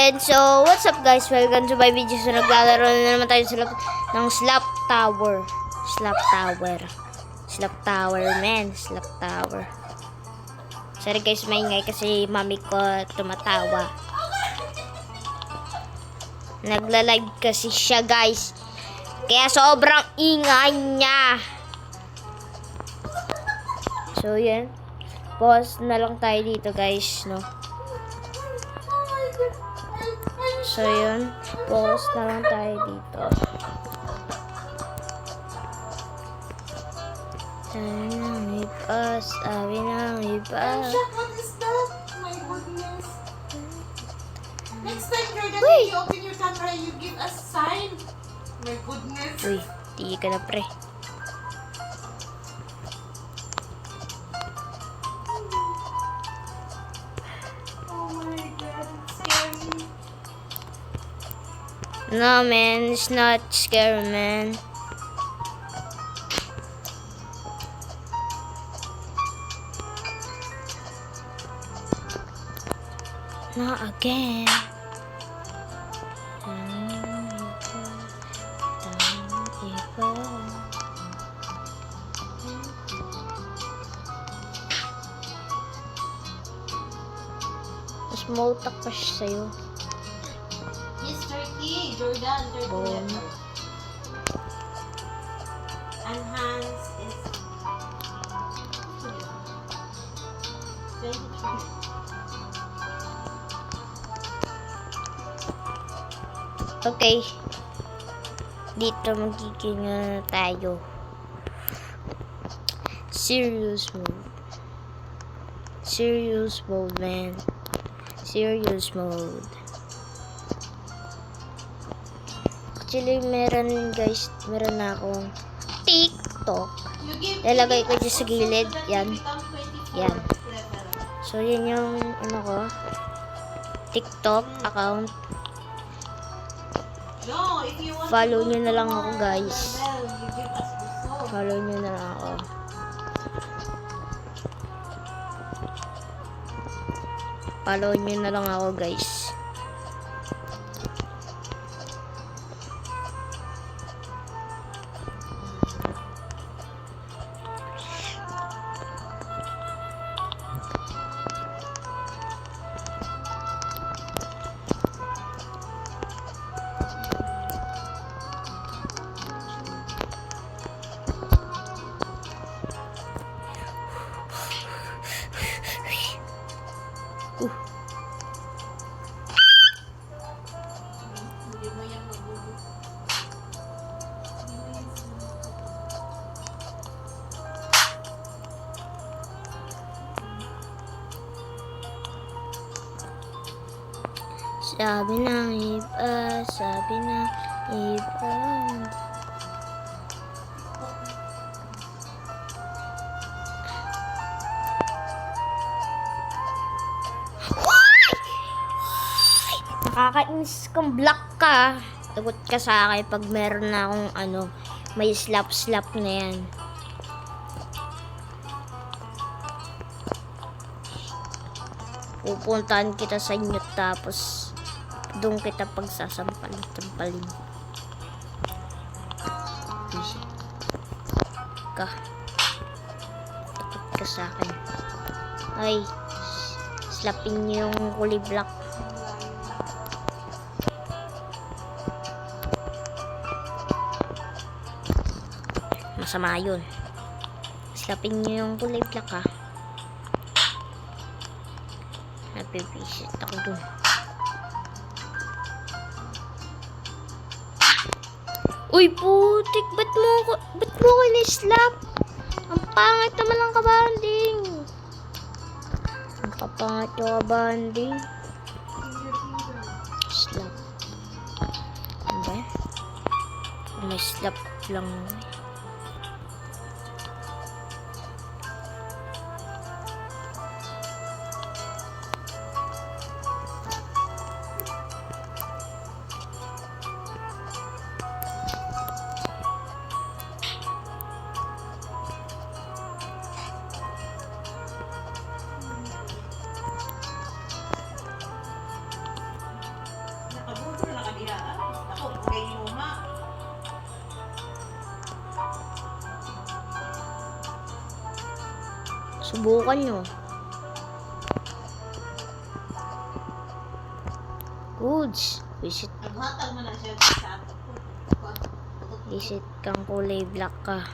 And so, what's up guys? Welcome to my video. So, naglalaro na naman tayo ng Slap Tower. Slap Tower. Slap Tower, man. Slap Tower. Sorry guys, maingay kasi mami ko tumatawa. Nagla-live kasi siya guys. Kaya sobrang ingay niya. So, yan. Pause na lang tayo dito guys, no? So, yun. Pause na lang tayo dito. Sabi ng iba, sabi ng iba. What is that? My goodness. Next time, Jordan, when you open your camera, you give us sign. My goodness. Uy, di ka na pre. Oh my God, it's scary. No man, it's not scary man. Not again. Mas mautak pa siya sa'yo. He's 30, Jordan, 30 Oh. letter. And Hans is 23. Okay. Dito magiging tayo. Serious mode. Serious mode, man. Serious mode. Actually, meron guys, meron na akong TikTok. You give Lalagay ko us dyan sa also gilid. so that Yan. you become 24 Yan. letter. So, yan yung ano ko. TikTok account. No, if you want Follow to go nyo na to lang ako, more guys. level, you give us also. Follow nyo na lang ako. Follow nyo na lang ako, guys. Hindi mo yan magulo. Sabi ng iba, sabi ng iba. Nakakainis kang black ka. Tagot ka sa akin pag meron na akong may slap na yan. Pupuntahan kita sa inyo tapos doon kita pagsasampalin. Visit ka. Takot ka sa akin. Ay, slapin niyo yung kulay black. Masama yun. Slapin niyo yung kulay black ha. Napipisit ako dun. Uy putik, ba't mo ko ni-slap? Ang pangit naman ang kabanding. Ang kapangit yung kabanding. Slap. Ano ba? May slap lang. Subukan nyo. Goods. Visit Naghatag mo na siya sa ato. Visit kang kulay black ka.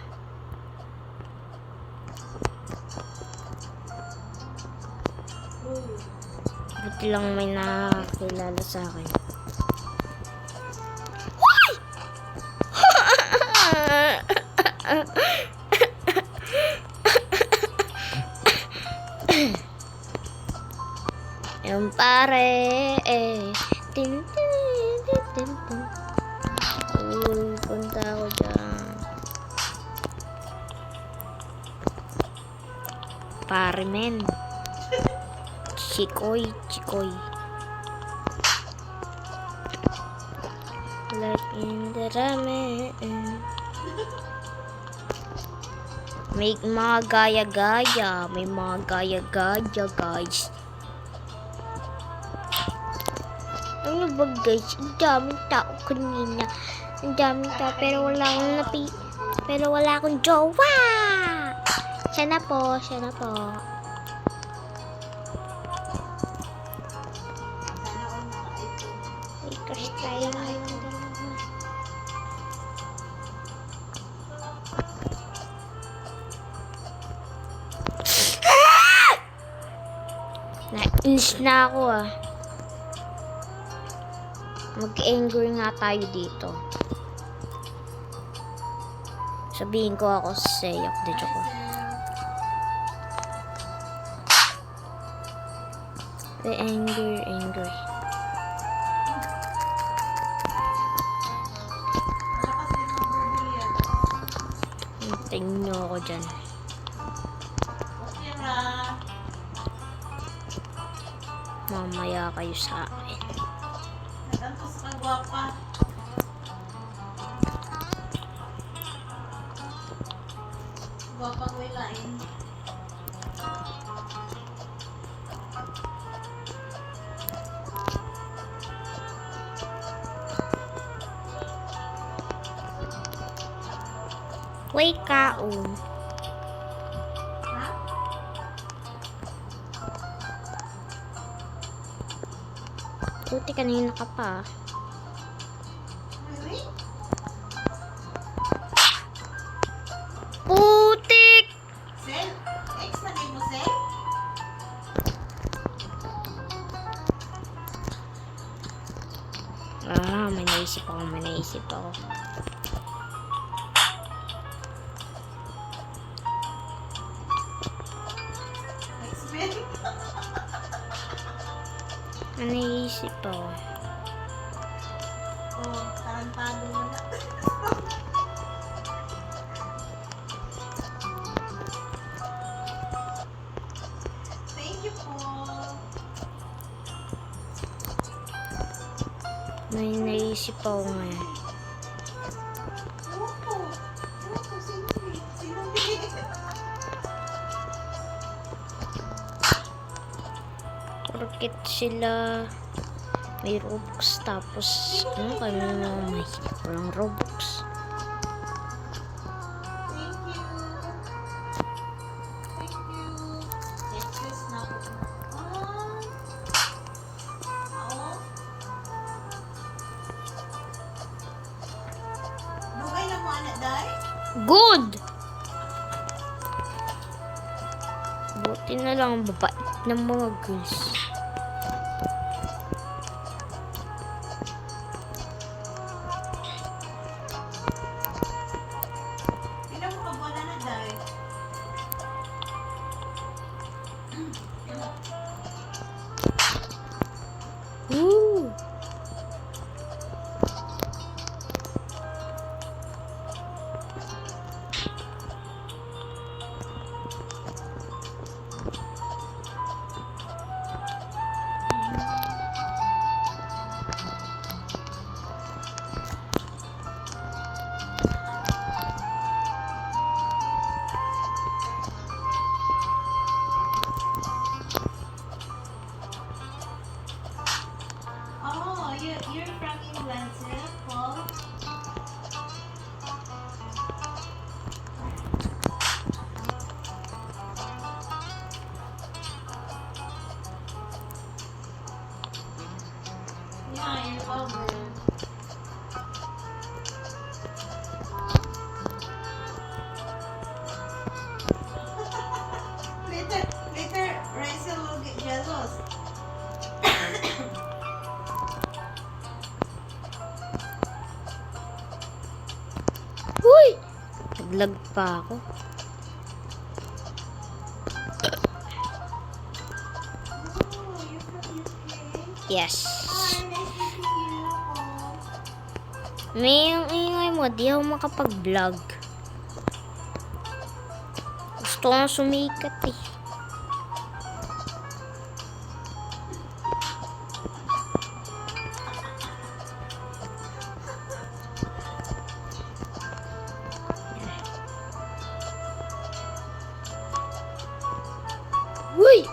Buti lang may nakakilala sa akin. Hoy! Yung pare tin tin tin tin tin. Uy, punta ako dyan. Pare men. Chikoy, chikoy. Like in the ramen. May mga gaya-gaya. May mga gaya-gaya, guys. Ano ba, guys? Ang daming tao kanina. Ang daming tao, pero wala akong pero wala akong jowa. Siya na po, siya na po. Ay, crush tayo. Nainis na ako ah. Mag-anger nga tayo dito. Sabihin ko ako sa Seyok dito ko. Anger. Hintayin nyo ako dyan. Mamaya kayo sa akin. Natantos ka, guwapa. Guwapang wilain. Wait kaon. Ha? Buti kanina ka pa. Really? Putik! Sel? Ex na din mo, Sel? May naisip ako. Ex, Ben? May naisip ako. Oh, tarantado mo na. Thank you po. May naisip ako ngayon. Opo. Opo, sino? Porket sila may Robux tapos ano kami naman may walang Robux. Thank you. Thank you. Excess na po. Oo. Dugay na mo, anak, day? Good! Buti na lang ang babait ng mga girls. Pila mo ka buwan na, day? Woo! Naglag pa ako. Oh, you're from UK? Yes. Hi, nice meeting you. May ang ingay mo, di ako makapag-vlog. Gusto ko sumikat eh. Uy!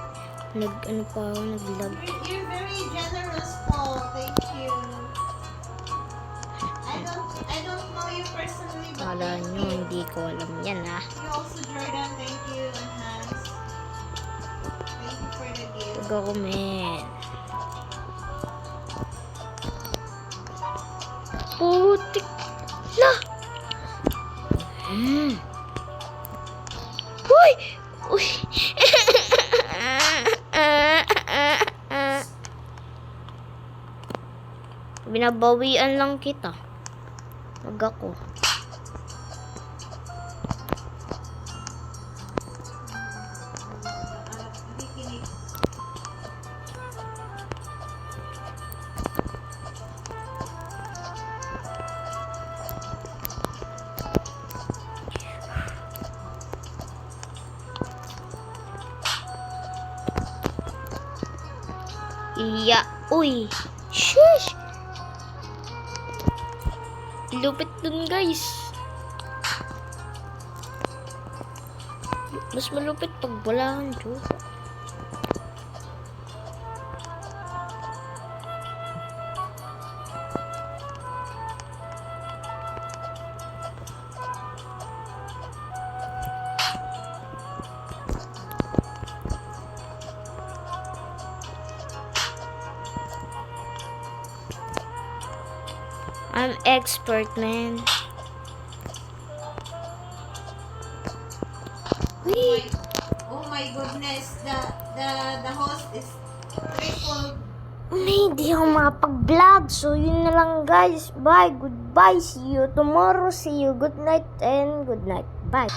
Ano pa ako, nag-vlog. You're very generous, Paul. Thank you. I don't know you personally, but Kala thank nyo, you. hindi ko alam yan ah. You also, Jordan. Thank you, and Hans. Thank you for the gift. Huwag ako, men. Putik na! Uy! Uy! Binabawian lang kita. Wag ako. Nakikinig. Iya. Uy! Shush! Lupit dun, guys. Mas malupit pag wala kang joke. I'm expert, man. Wait. Oh my goodness, the host is triple. Hindi ako makapag-vlog. So, yun na lang, guys. Bye. Goodbye. See you tomorrow. See you. Good night and good night. Bye.